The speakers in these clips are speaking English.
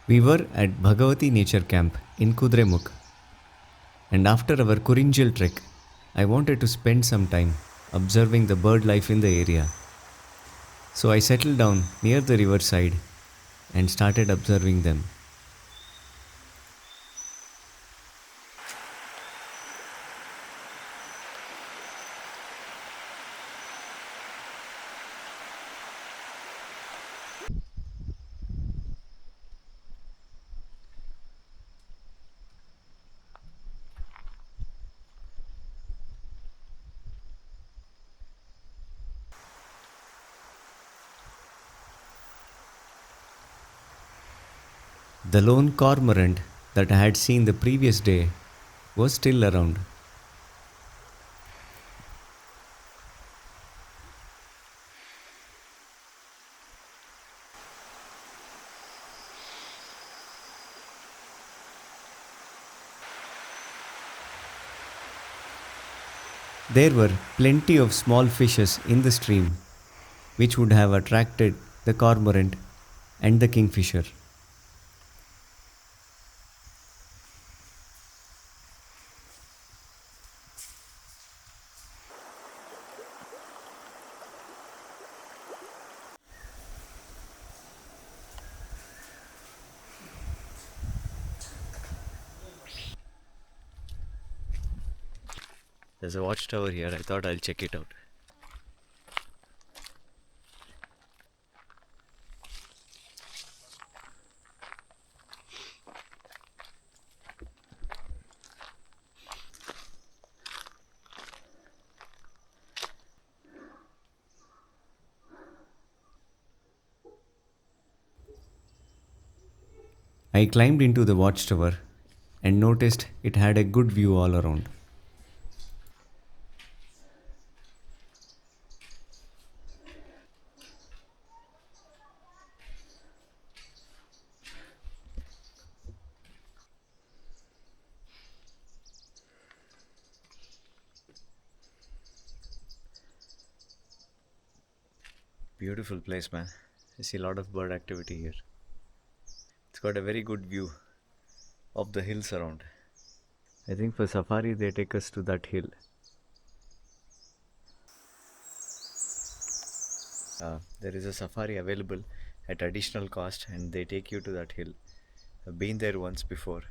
We were at Bhagavathi Nature Camp in Kudremukh, and after our Kurinjal trek, I wanted to spend some time observing the bird life in the area. So I settled down near the riverside and started observing them. The lone cormorant that I had seen the previous day was still around. There were plenty of small fishes in the stream, which would have attracted the cormorant and the kingfisher. There's a watchtower here. I thought I'll check it out. I climbed into the watchtower and noticed it had a good view all around. Beautiful place, man. I see a lot of bird activity here. It's got a very good view of the hills around. I think for safari they take us to that hill. There is a safari available at additional cost and they take you to that hill. I've been there once before.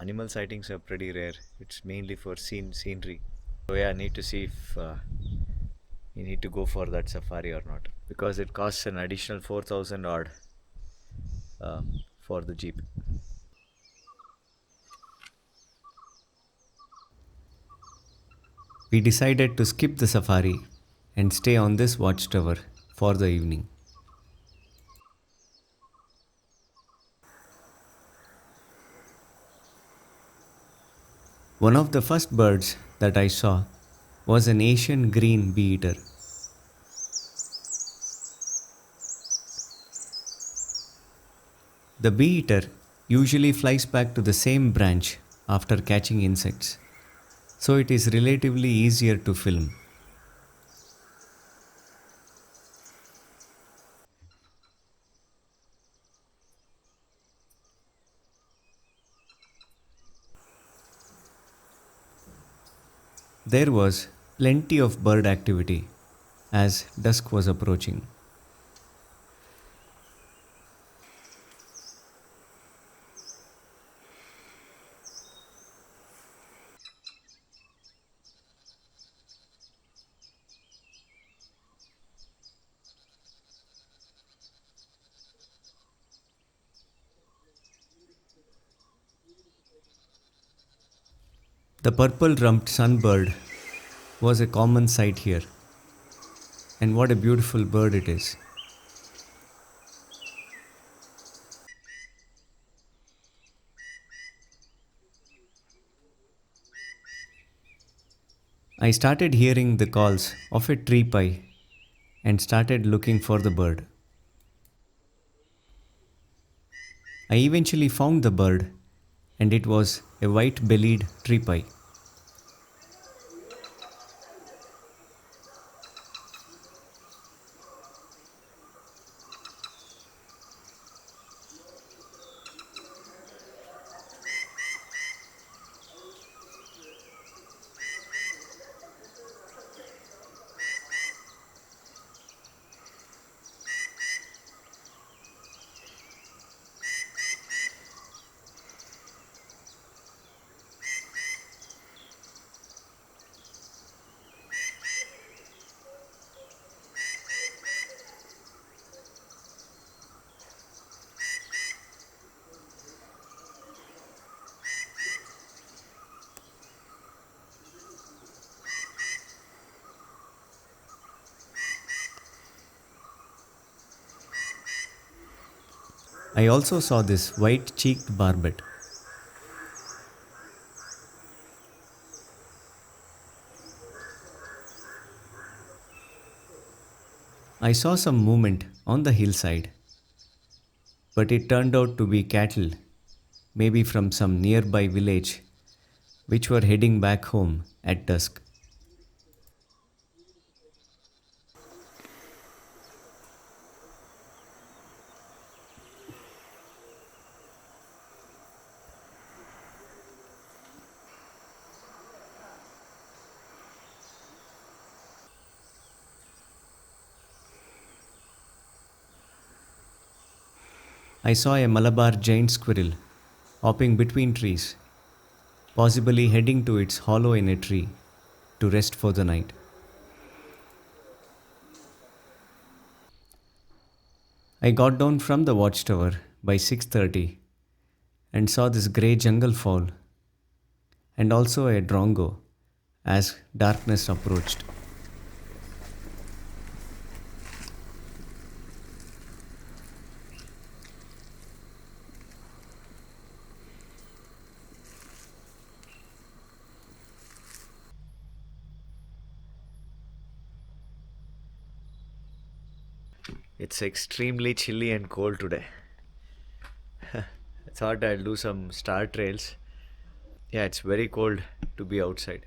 Animal sightings are pretty rare. It's mainly for scenery. So yeah, I need to see if you need to go for that safari or not, because it costs an additional 4,000 odd for the jeep. We decided to skip the safari and stay on this watchtower for the evening. One of the first birds that I saw was an Asian green bee eater. The bee eater usually flies back to the same branch after catching insects, so it is relatively easier to film. There was plenty of bird activity as dusk was approaching. The purple-rumped sunbird was a common sight here, and what a beautiful bird it is. I started hearing the calls of a tree pie and started looking for the bird. I eventually found the bird, and it was a white-bellied tree pie. I also saw this white cheeked barbet. I saw some movement on the hillside, but it turned out to be cattle, maybe from some nearby village, which were heading back home at dusk. I saw a Malabar giant squirrel hopping between trees, possibly heading to its hollow in a tree to rest for the night. I got down from the watchtower by 6:30 and saw this grey jungle fowl and also a drongo as darkness approached. It's extremely chilly and cold today. I thought I'll do some star trails. Yeah, it's very cold to be outside.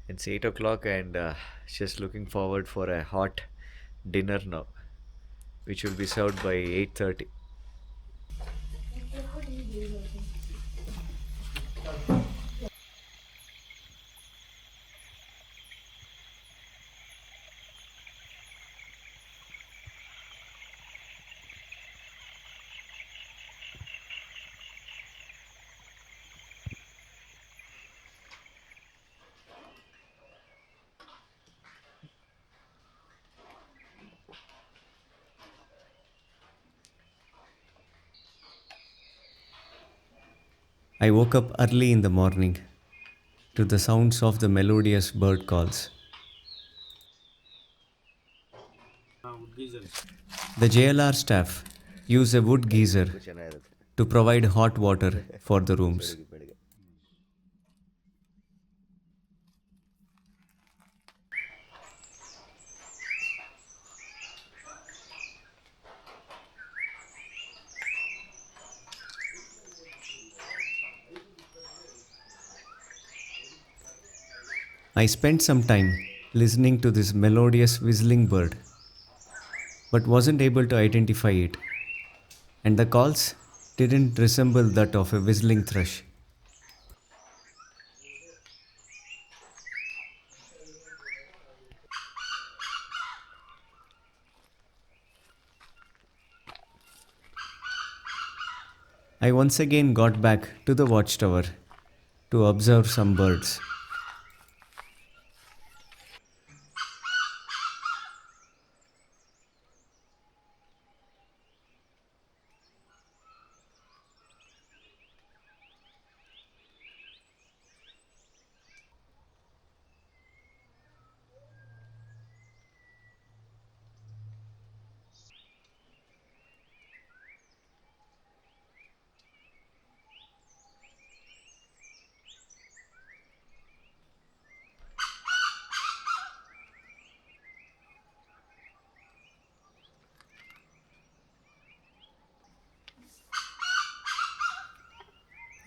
It's 8 o'clock and just looking forward for a hot dinner now, which will be served by 8:30. I woke up early in the morning to the sounds of the melodious bird calls. The JLR staff use a wood geyser to provide hot water for the rooms. I spent some time listening to this melodious whistling bird, but wasn't able to identify it, and the calls didn't resemble that of a whistling thrush. I once again got back to the watchtower to observe some birds.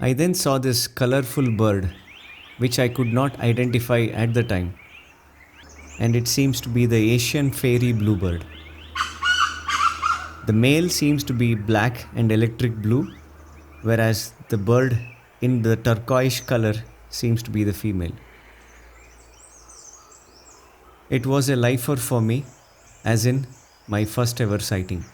I then saw this colorful bird, which I could not identify at the time, and it seems to be the Asian fairy bluebird. The male seems to be black and electric blue, whereas the bird in the turquoise color seems to be the female. It was a lifer for me, as in my first ever sighting.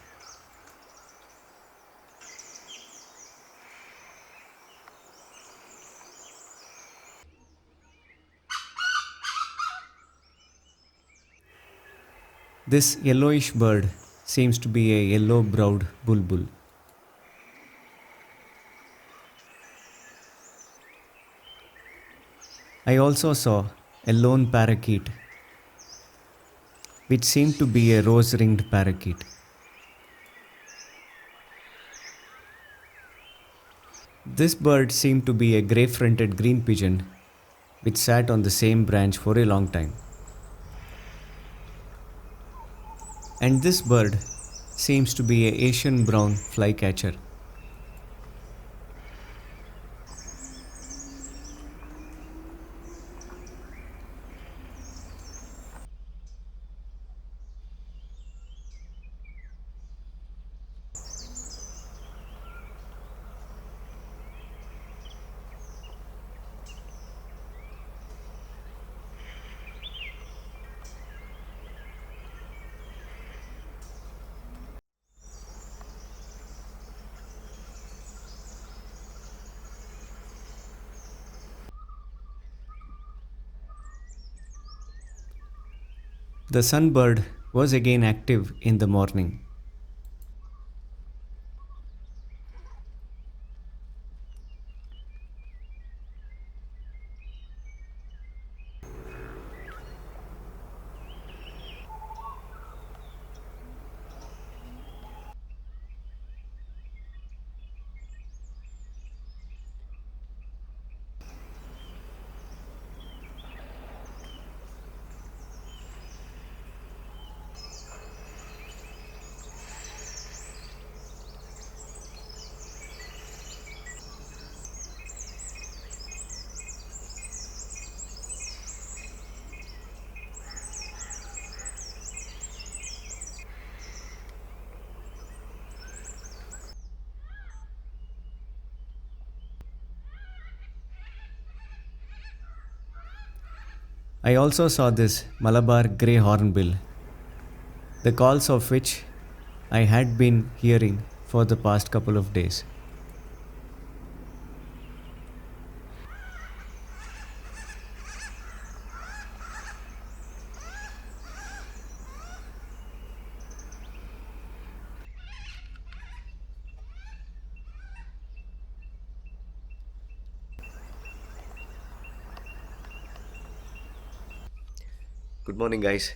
This yellowish bird seems to be a yellow-browed bulbul. I also saw a lone parakeet, which seemed to be a rose-ringed parakeet. This bird seemed to be a grey fronted green pigeon which sat on the same branch for a long time. And this bird seems to be a Asian brown flycatcher. The sunbird was again active in the morning. I also saw this Malabar grey hornbill, the calls of which I had been hearing for the past couple of days. Good morning, guys.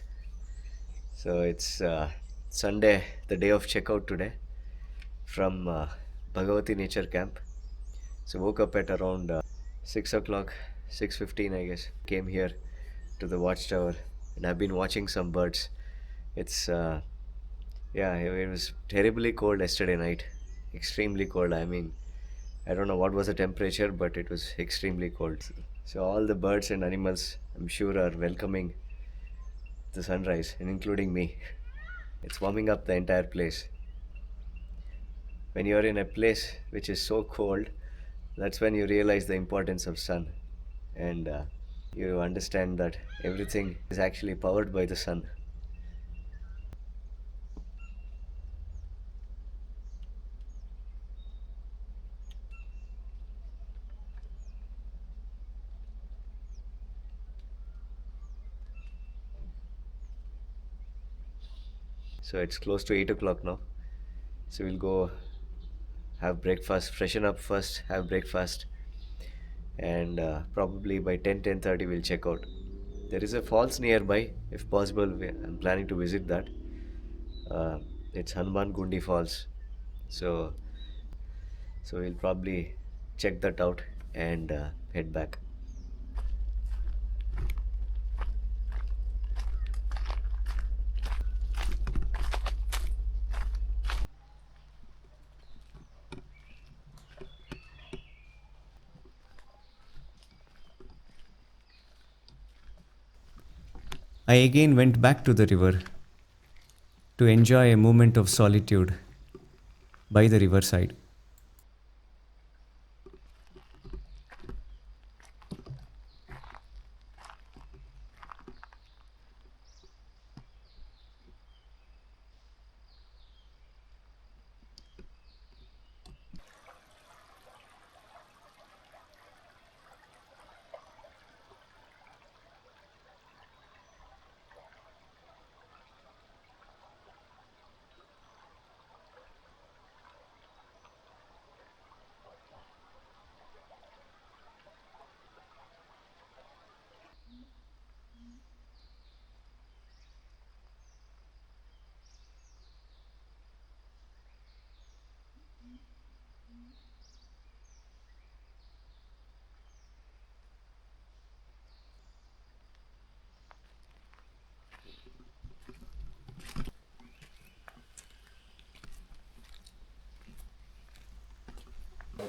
So it's Sunday, the day of checkout today from Bhagavathi Nature Camp. So woke up at around 6 o'clock, 6:15, I guess. Came here to the Watchtower, and I've been watching some birds. It's yeah, it was terribly cold yesterday night, extremely cold. I mean, I don't know what was the temperature, but it was extremely cold. So all the birds and animals, I'm sure, are welcoming the sunrise, and including me. It's warming up the entire place. When you're in a place which is so cold, that's when you realize the importance of sun, and you understand that everything is actually powered by the sun. So it's close to 8 o'clock now. So we'll go have breakfast, freshen up first, have breakfast, and probably by 10:30 we'll check out. There is a falls nearby. If possible, I'm planning to visit that. Uh, it's Hanuman Gundi Falls. So we'll probably check that out and head back. I again went back to the river to enjoy a moment of solitude by the riverside.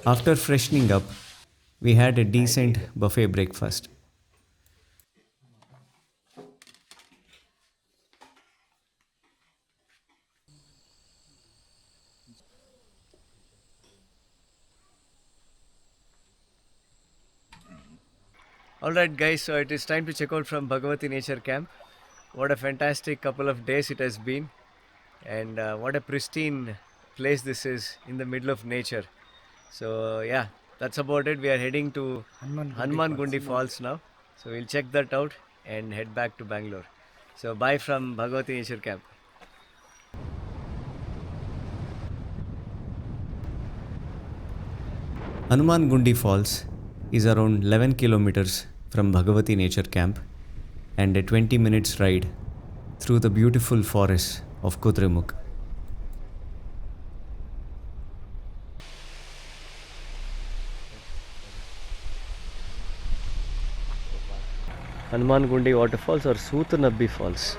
After freshening up, we had a decent buffet breakfast. Alright, guys, so it is time to check out from Bhagavathi Nature Camp. What a fantastic couple of days it has been, and what a pristine place this is in the middle of nature. So, yeah, that's about it. We are heading to Hanuman Gundi Falls now. So, we'll check that out and head back to Bangalore. So, bye from Bhagavathi Nature Camp. Hanuman Gundi Falls is around 11 kilometers from Bhagavathi Nature Camp and a 20 minutes ride through the beautiful forests of Kudremukh. Hanuman Gundi waterfalls or Soothanabbi falls.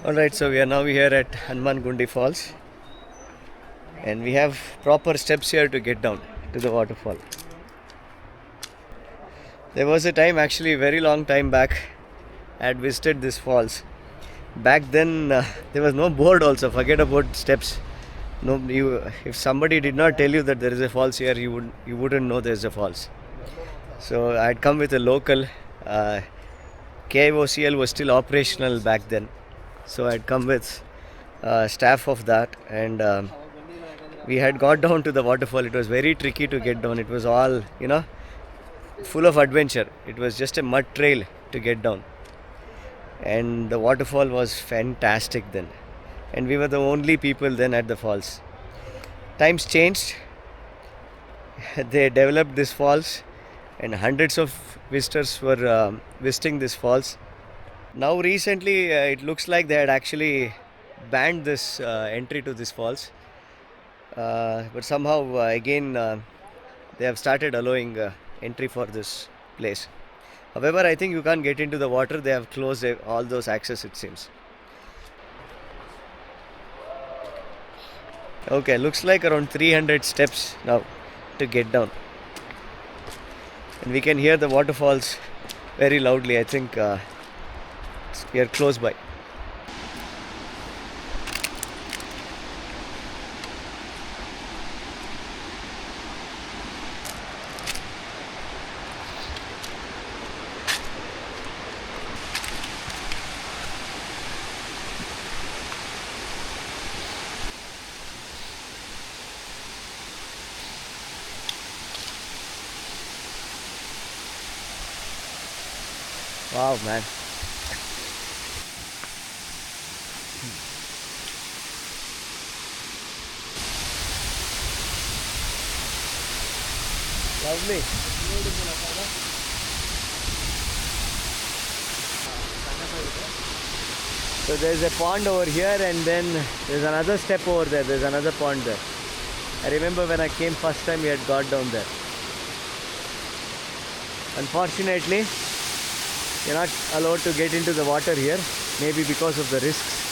Alright, so we are now here at Hanuman Gundi Falls, and we have proper steps here to get down to the waterfall. There was a time, actually a very long time back, I had visited this falls. Back then there was no board also, forget about steps. No, if somebody did not tell you that there is a falls here, you wouldn't know there is a falls. So I had come with a local. KIOCL was still operational back then, so I had come with staff of that, and we had got down to the waterfall. It was very tricky to get down. It was all, full of adventure. It was just a mud trail to get down, and the waterfall was fantastic then, and we were the only people then at the falls. Times changed. They developed this falls, and hundreds of visitors were visiting this falls. Now recently it looks like they had actually banned this entry to this falls, but somehow again they have started allowing entry for this place. However, I think you can't get into the water. They have closed all those access, it seems. Okay, looks like around 300 steps now to get down, and we can hear the waterfalls very loudly. I think we are close by. Wow, man. Lovely. So there's a pond over here, and then there's another step over there. There's another pond there. I remember when I came first time, we had got down there. Unfortunately, you're not allowed to get into the water here, maybe because of the risks.